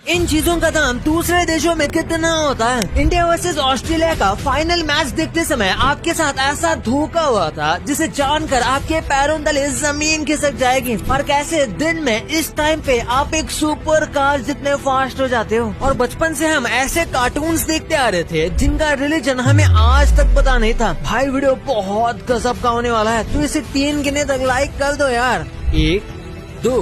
इन चीजों का दाम दूसरे देशों में कितना होता है। इंडिया वर्सेस ऑस्ट्रेलिया का फाइनल मैच देखते समय आपके साथ ऐसा धोखा हुआ था जिसे जानकर आपके पैरों तले जमीन खिसक जाएगी। और कैसे दिन में इस टाइम पे आप एक सुपर कार जितने फास्ट हो जाते हो। और बचपन से हम ऐसे कार्टून्स देखते आ रहे थे जिनका रिलीजन हमें आज तक पता नहीं था। भाई वीडियो बहुत गजब का होने वाला है, तो इसे 3 गिने तक लाइक कर दो यार। 1 2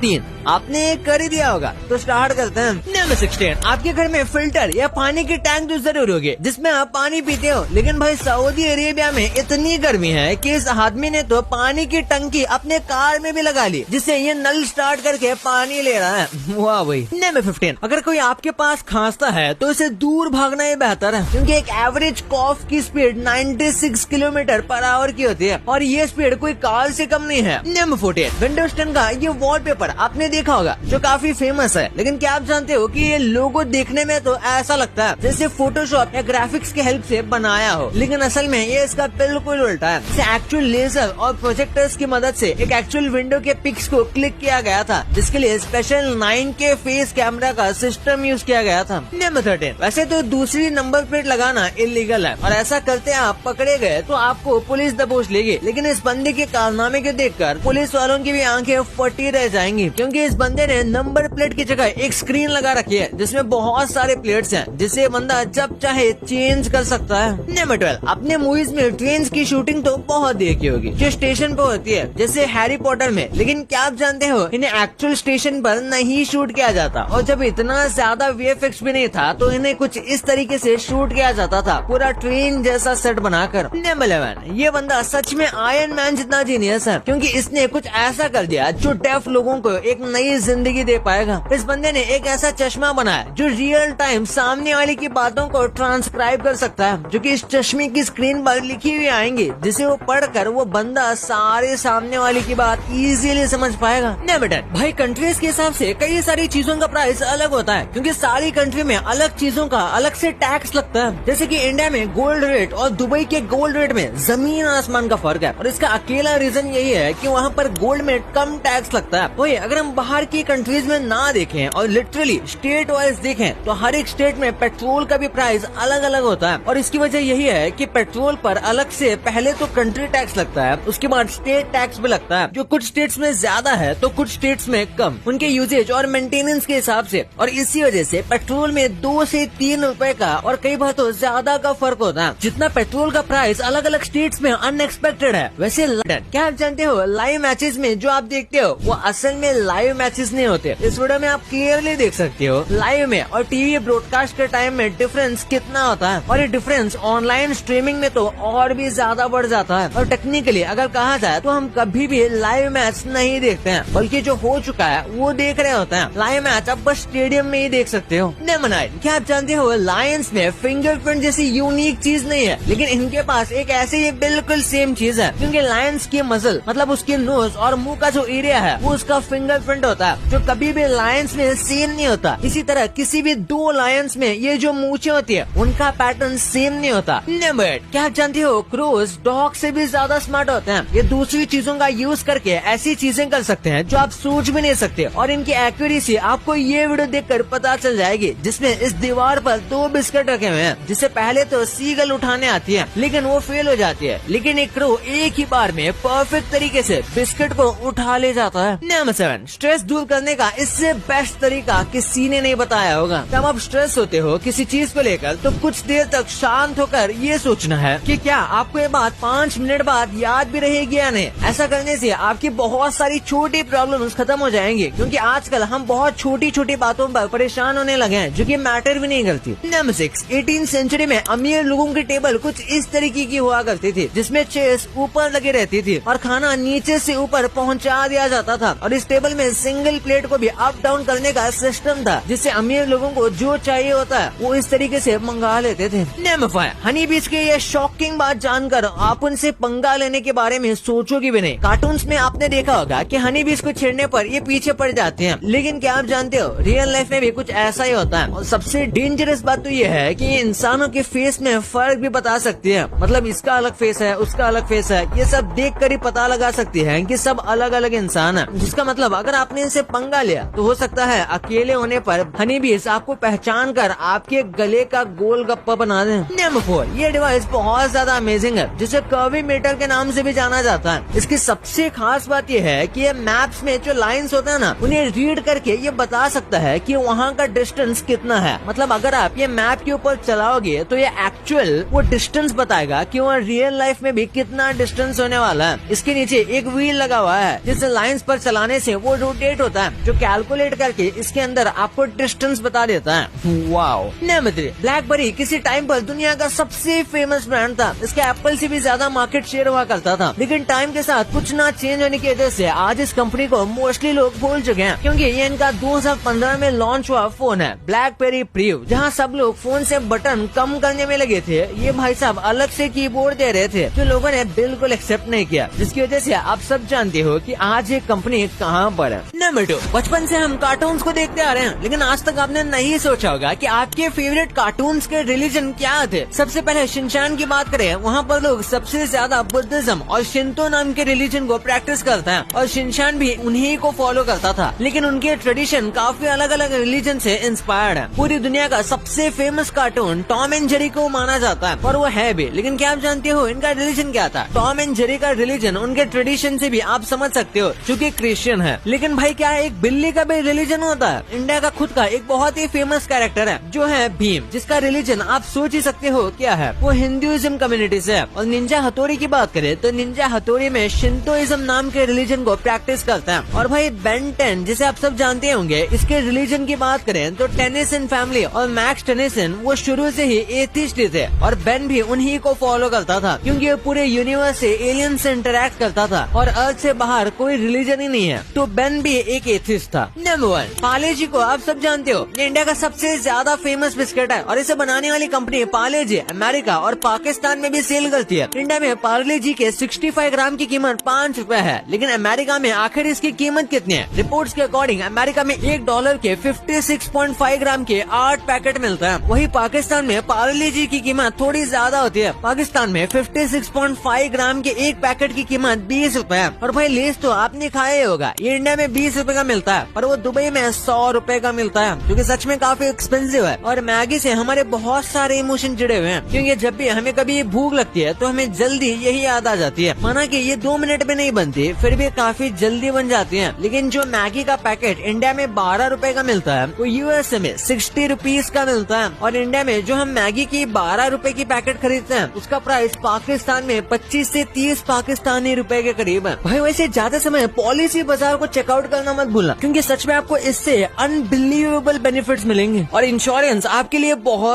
3 आपने कर ही दिया होगा। तो स्टार्ट करते हैं। नंबर 16, आपके घर में फिल्टर या पानी की टैंक तो जरूर होगी जिसमें आप पानी पीते हो। लेकिन भाई सऊदी अरेबिया में इतनी गर्मी है कि इस आदमी ने तो पानी की टंकी अपने कार में भी लगा ली, जिससे ये नल स्टार्ट करके पानी ले रहा है। वाह भाई। नंबर 15, अगर कोई आपके पास खांसता है तो इसे दूर भागना ही बेहतर है, क्योंकि एक एवरेज कॉफ की स्पीड 96 किलोमीटर पर आवर की होती है और ये स्पीड कोई कार से कम नहीं है। नंबर 14, विंडोज 10 का ये वॉलपेपर आपने देखा होगा जो काफी फेमस है। लेकिन क्या आप जानते हो कि ये लोगो देखने में तो ऐसा लगता है जैसे फोटोशॉप या ग्राफिक्स की हेल्प से बनाया हो, लेकिन असल में ये इसका बिल्कुल उल्टा है। इसे एक्चुअल लेजर और प्रोजेक्टर्स की मदद से एक एक्चुअल विंडो के पिक्स को क्लिक किया गया था, जिसके लिए स्पेशल 9K फेस कैमरा का सिस्टम यूज किया गया था। नंबर 13, वैसे तो दूसरी नंबर प्लेट लगाना इलीगल है और ऐसा करते आप पकड़े गए तो आपको पुलिस दबोच लेगी। लेकिन इस बंदे के कारनामे को देखकर पुलिस वालों की भी आंखें फटी रह जाएंगी, क्योंकि इस बंदे ने नंबर प्लेट की जगह एक स्क्रीन लगा रखी है जिसमें बहुत सारे प्लेट्स हैं, जिसे बंदा जब चाहे चेंज कर सकता है। नंबर 12, अपने मूवीज में ट्रेन की शूटिंग तो बहुत देखी होगी जो स्टेशन पर होती है, जैसे हैरी पॉटर में। लेकिन क्या आप जानते हो इन्हें एक्चुअल स्टेशन पर नहीं शूट किया जाता, और जब इतना ज्यादा VFX भी नहीं था तो इन्हें कुछ इस तरीके से शूट किया जाता था, पूरा ट्रेन जैसा सेट बनाकर। नंबर 11, ये बंदा सच में आयरन मैन जितना जीनियस है, क्योंकि इसने कुछ ऐसा कर दिया जो डेफ लोगों को एक नई जिंदगी दे पाएगा। इस बंदे ने एक ऐसा चश्मा बनाया जो रियल टाइम सामने वाले की बातों को ट्रांसक्राइब कर सकता है, जो कि इस चश्मे की स्क्रीन पर लिखी हुई आएंगी, जिसे वो पढ़कर वो बंदा सारे सामने वाले की बात इजीली समझ पाएगा। नंबर 10, भाई कंट्रीज के हिसाब से कई सारी चीजों का प्राइस अलग होता है, क्योंकि सारी कंट्री में अलग चीजों का अलग से टैक्स लगता है। जैसे कि इंडिया में गोल्ड रेट और दुबई के गोल्ड रेट में जमीन आसमान का फर्क है, और इसका अकेला रीजन यही है कि वहाँ पर गोल्ड में कम टैक्स लगता है। वही अगर हम बाहर की कंट्रीज में ना देखें और लिटरली स्टेट वाइज देखें तो हर एक स्टेट में पेट्रोल का भी प्राइस अलग अलग होता है, और इसकी वजह यही है कि पेट्रोल पर अलग से पहले तो कंट्री टैक्स लगता है, उसके बाद स्टेट टैक्स भी लगता है, जो कुछ स्टेट्स में ज्यादा है तो कुछ स्टेट्स में कम, उनके यूजेज और मेंटेनेंस के हिसाब से। और इसी वजह से पेट्रोल में 2 से 3 रुपए का और कई बार तो ज्यादा का फर्क होता है। जितना पेट्रोल का प्राइस अलग अलग स्टेट्स में अनएक्सपेक्टेड है, वैसे लंदन, क्या आप जानते हो लाइव मैचेस में जो आप देखते हो वो असल में लाइव मैचेस नहीं होते। इस वीडियो में आप क्लियरली देख सकते हो लाइव में और टीवी ब्रॉडकास्ट के टाइम में डिफरेंस कितना होता है, और ये डिफरेंस ऑनलाइन स्ट्रीमिंग में तो और भी ज्यादा बढ़ जाता है। और टेक्निकली अगर कहा जाए तो हम कभी भी लाइव मैच नहीं देखते हैं, बल्कि जो हो चुका है वो देख रहे होते हैं। लाइव मैच आप बस स्टेडियम में ही देख सकते हो। नंबर 9, क्या आप जानते हो लायंस में फिंगरप्रिंट जैसी यूनिक चीज नहीं है, लेकिन इनके पास एक ऐसे ही बिल्कुल सेम चीज है, क्योंकि लायंस की मसल मतलब उसकी नोज और मुंह का जो एरिया है वो उसका फिंगरप्रिंट होता है, जो कभी भी लायंस में सेम नहीं होता। इसी तरह किसी भी 2 लायंस में ये जो मूछें होती है उनका पैटर्न सेम नहीं होता। नंबर 8, क्या आप जानते हो क्रोज डॉग से भी ज्यादा स्मार्ट होते हैं। ये दूसरी चीजों का यूज करके ऐसी चीजें कर सकते हैं जो आप सोच भी नहीं सकते, और इनकी एक्यूरेसी आपको ये वीडियो देखकर पता चल जाएगी, जिसमें इस दीवार पर 2 बिस्किट रखे हुए हैं, जिसे पहले तो सीगल उठाने आती है लेकिन वो फेल हो जाती है, लेकिन एक क्रो एक ही बार में परफेक्ट तरीके से बिस्किट को उठा ले जाता है। नंबर 7, स्ट्रेस दूर करने का इससे बेस्ट तरीका किसी ने नहीं बताया होगा। जब आप स्ट्रेस होते हो किसी चीज को लेकर तो कुछ देर तक शांत होकर ये सोचना है कि क्या आपको ये बात 5 मिनट बाद याद भी रहेगी या नहीं। ऐसा करने से आपकी बहुत सारी छोटी प्रॉब्लम्स खत्म हो जाएंगी, क्योंकि आजकल हम बहुत छोटी छोटी बातों पर परेशान होने लगे हैं जो कि मैटर भी नहीं करती। नंबर 6, 18वीं सेंचुरी में अमीर लोगों की टेबल कुछ इस तरीके की हुआ करती थी, जिसमें चेयर्स ऊपर लगी रहती थी और खाना नीचे से ऊपर पहुंचा दिया जाता था, और इस टेबल में सिंगल प्लेट को भी अप डाउन करने का सिस्टम था, जिससे अमीर लोगों को जो चाहिए होता है वो इस तरीके से मंगा लेते थे। नंबर 5, हनी बीच की ये शॉकिंग बात जानकर आप उनसे पंगा लेने के बारे में सोचोगे भी नहीं। कार्टून्स में आपने देखा होगा कि हनी बीच को छेड़ने पर ये पीछे पड़ जाते हैं, लेकिन क्या आप जानते हो रियल लाइफ में भी कुछ ऐसा ही होता है। और सबसे डेंजरस बात तो ये है कि ये इंसानों के फेस में फर्क भी बता सकती है, मतलब इसका अलग फेस है उसका अलग फेस है, ये सब देख कर ही पता लगा सकती है कि सब अलग अलग इंसान है। जिसका मतलब अगर आपने इसे पंगा लिया तो हो सकता है अकेले होने पर हनी बीस आपको पहचान कर आपके गले का गोलगप्पा बना दे। नंबर 4, ये डिवाइस बहुत ज्यादा अमेजिंग है, जिसे कर्वी मीटर के नाम से भी जाना जाता है। इसकी सबसे खास बात यह है कि ये मैप्स में जो लाइंस होता है ना, उन्हें रीड करके ये बता सकता है कि वहाँ का डिस्टेंस कितना है। मतलब अगर आप ये मैप के ऊपर चलाओगे तो ये एक्चुअल वो डिस्टेंस बताएगा कि वहाँ रियल लाइफ में भी कितना डिस्टेंस होने वाला है। इसके नीचे एक व्हील लगा हुआ है जिसे लाइंस पर चलाने से वो रोटेट होता है, जो कैलकुलेट करके इसके अंदर आपको डिस्टेंस बता देता है। वाओ। नंबर 3, ब्लैकबेरी किसी टाइम पर दुनिया का सबसे फेमस ब्रांड था। इसके एप्पल से भी ज्यादा मार्केट शेयर हुआ करता था, लेकिन टाइम के साथ कुछ ना चेंज होने की वजह से आज इस कंपनी को मोस्टली लोग भूल चुके हैं, क्योंकि ये इनका 2015 में लॉन्च हुआ फोन है ब्लैकबेरी प्रीव, जहाँ सब लोग फोन से बटन कम करने में लगे थे। ये भाई साहब अलग से कीबोर्ड दे रहे थे, जो लोगों ने बिल्कुल एक्सेप्ट नहीं किया, जिसकी वजह से आप सब जानते हो कि आज ये कंपनी कहाँ पर है। नंबर 2, बचपन से हम कार्टून्स को देखते आ रहे हैं, लेकिन आज तक आपने नहीं सोचा होगा कि आपके फेवरेट कार्टून्स के रिलीजन क्या थे। सबसे पहले शिनचैन की बात करें, वहाँ पर लोग सबसे ज्यादा बुद्धिज्म और शिंतो नाम के रिलीजन को प्रैक्टिस करते हैं, और शिनचैन भी उन्हीं को फॉलो करता था। लेकिन उनके ट्रेडिशन काफी अलग अलग रिलीजन से इंस्पायर्ड है। पूरी दुनिया का सबसे famous cartoon Tom and Jerry को माना जाता है, और वो है भी। लेकिन क्या आप जानते हो इनका रिलीजन क्या था? टॉम एंड जेरी का रिलीजन उनके ट्रेडिशन से भी आप समझ सकते हो, क्योंकि क्रिश्चियन है। लेकिन भाई क्या एक बिल्ली का भी रिलीजन होता है? इंडिया का खुद का एक बहुत ही फेमस कैरेक्टर है जो है भीम, जिसका रिलीजन आप सोच ही सकते हो क्या है, वो हिंदुइज्म कम्युनिटी से है। और निंजा हथौड़ी की बात करें तो निंजा हथौड़ी में शिंतोइज्म नाम के रिलीजन को प्रैक्टिस करता है। और भाई बेन 10 जिसे आप सब जानते होंगे, इसके रिलीजन की बात करें तो टेनिसन फैमिली और मैक्स टेनिसन वो शुरू से ही एथिस्ट थे, और बेन भी उन्हीं को फॉलो करता था, क्योंकि वो पूरे यूनिवर्स से एलियन से इंटरेक्ट करता था और अर्थ से बाहर कोई रिलीजन ही नहीं है, तो बेन भी एक एथिस्ट था। नंबर 1, पार्ले जी को आप सब जानते हो, ये इंडिया का सबसे ज्यादा फेमस बिस्किट है, और इसे बनाने वाली कंपनी पार्ले जी अमेरिका और पाकिस्तान में भी सेल करती है। इंडिया में पार्ले जी के 65 ग्राम की कीमत 5 रुपए है, लेकिन अमेरिका में आखिर इसकी कीमत कितनी है? रिपोर्ट्स के अकॉर्डिंग अमेरिका में $1 के 56.5 ग्राम के 8 पैकेट मिलता है। वही पाकिस्तान में पार्ले जी की कीमत थोड़ी ज्यादा होती है। पाकिस्तान में 56.5 ग्राम के एक पैकेट की कीमत 20 रुपए है। और भाई लेस तो आपने खाया ही होगा, ये इंडिया में 20 रुपए का मिलता है, पर वो दुबई में 100 रुपए का मिलता है, जो कि सच में काफी एक्सपेंसिव है। और मैगी से हमारे बहुत सारे इमोशन जुड़े हुए हैं, क्योंकि जब भी हमें कभी भूख लगती है तो हमें जल्दी यही याद आ जाती है। माना कि ये 2 मिनट में नहीं बनती, फिर भी काफी जल्दी बन जाती है। लेकिन जो मैगी का पैकेट इंडिया में 12 रुपए का मिलता है, वो यूएसए में 60 रुपीज का मिलता है। और इंडिया में जो हम मैगी की 12 रुपए की पैकेट खरीदते हैं, उसका प्राइस पाकिस्तान में 25 से 30 पाकिस्तानी रुपए के करीब है। भाई वैसे जाते समय पॉलिसी बाजार को चेकआउट करना मत भूलना, क्योंकि सच में आपको इससे अनबिलीवेबल बेनिफिट्स मिलेंगे, और इंश्योरेंस आपके लिए बहुत